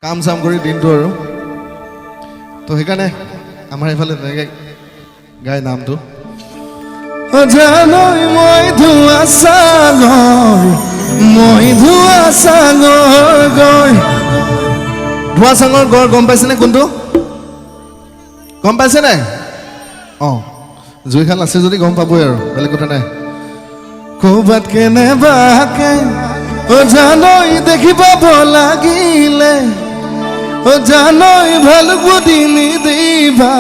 কাম চাম কৰি দিনটো আৰু তো সেইকাৰণে আমাৰ এইফালে তেনেকৈ গাই নামটো জানৈ মই ধোৱা সাগৰ গৈ ধোৱা সাগৰ গড় গম পাইছেনে কোনটো গম পাইছে নাই অঁ জুইশাল আছে যদি গম পাবই আৰু বেলেগ কথা নাই ক'ৰবাত কেনেবাকে জানৈ দেখি পাব লাগিলে জানৈ ভালুক বুলি নিদিবা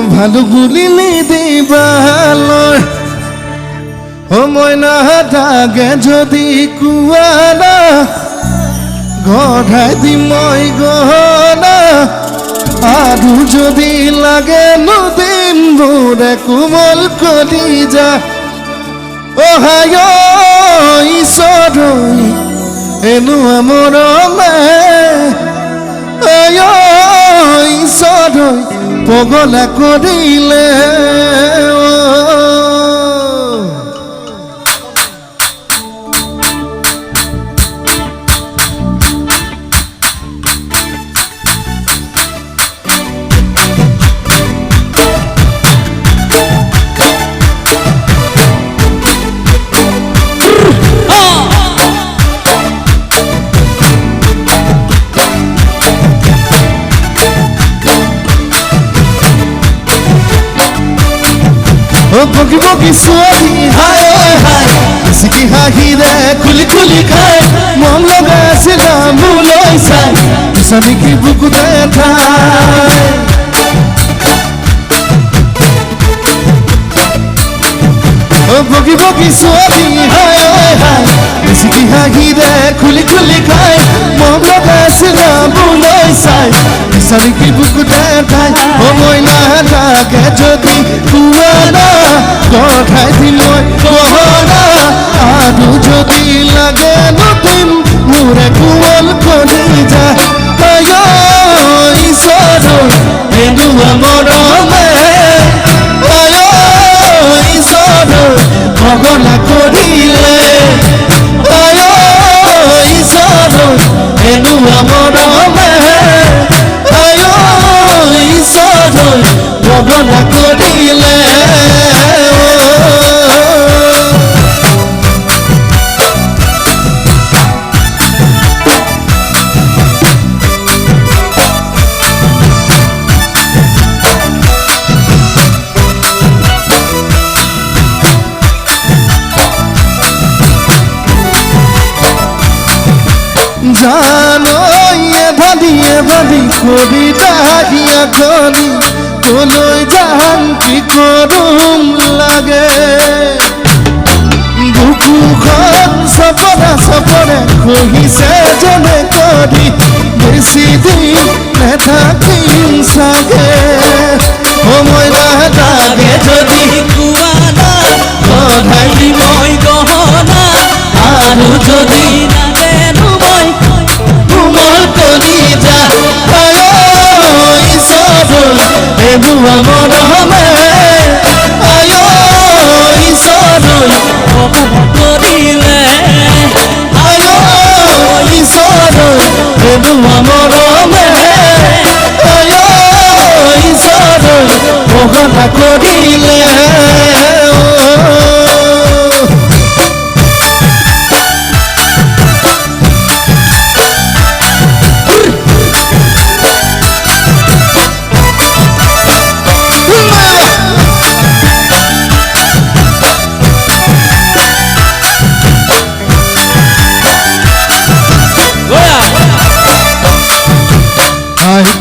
ভালুক বুলি নিদিবা সময় নাথাকে যদি কুৱানা গঢ়াই দিম মই গহনা আৰু যদি লাগে নদীমবোৰে কোমল কলিজা অহায় ঈশ্বৰৈ এনেকুৱা মৰমে ঈশ্বৰৈ পগলা কৰিলে বগি বগি ছোৱালী হাই হাই চিকি হাঁহিৰে খুলি খুলি খাই মন লগাই আছিলা মোলৈ চাই স্বামীকি বুকুতে ঠাই বগি বগি ছোৱালী হাই হাই চিকি হাঁহিৰে খুলি খুলি খাই মন লগাই আছিলা মোলৈ চাই স্বামীকি বুকুতে ঠাই সময় নাথাকে যদি কুৱানা গঢ়াই দিম মই গহনা আৰু যদি লাগে নতুন মোৰে কোমল কলিজা ঈশ্বৰৈ এনেকুৱা মৰমে ঈশ্বৰৈ পগলা কৰিলে ঈশ্বৰৈ এনেকুৱা মৰমে ঈশ্বৰৈ পগলা কৰিলে জানৈ এভাদি কৰি দাহিয়া খনি কলৈ যাম কি কৰোম লাগে বুকুখন চপৰা চপৰে খহিছে জনে কৰি বেছি দিন নেথাকিম চাগে সময় নাথাকে যদি কুৱানা গঢ়াই দিম মই গহনা আৰু যদি এনেকুৱা মৰমে ঈশ্বৰৈ পগলা কৰিলে ঈশ্বৰৈ এনেকুৱা মৰমে ঈশ্বৰৈ পগলা কৰিলে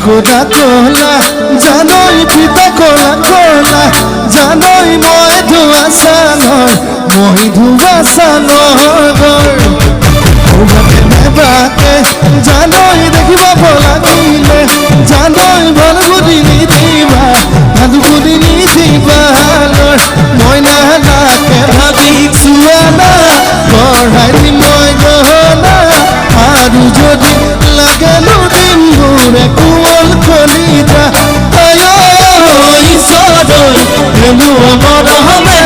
কোলা কোলা জানৈ পিতা কোলা কোলা জানৈ মই ধোৱা সাগৰ কেনেবাকে জানৈ দেখিব লাগিলে জানৈ ভাল বুলি নিদিবা ভাল বুলি নিদিবা মই নালাগে ভাবি চোৱানা গঢ়াই দিম মই গহনা আৰু যদি লাগে নদীমবোৰে কোমল কলিজা ঈশ্বৰৈ এনেকুৱা মৰমে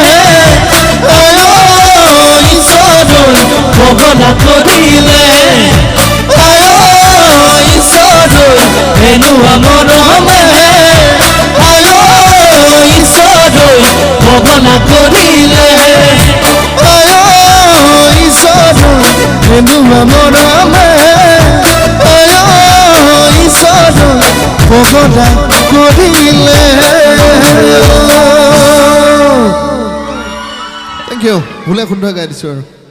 ঈশ্বৰৈ পগলা কৰিলে বেনুৱা মৰমে আয় ঈশ্বৰৈ ভগনা কৰিলে আয় ঈশ্বৰৈ বেনুৱা মৰমে আয় ঈশ্বৰৈ ভগনা কৰিলে থেংক ইউ ভুলে শুদ্ধ গাই দিছোঁ আৰু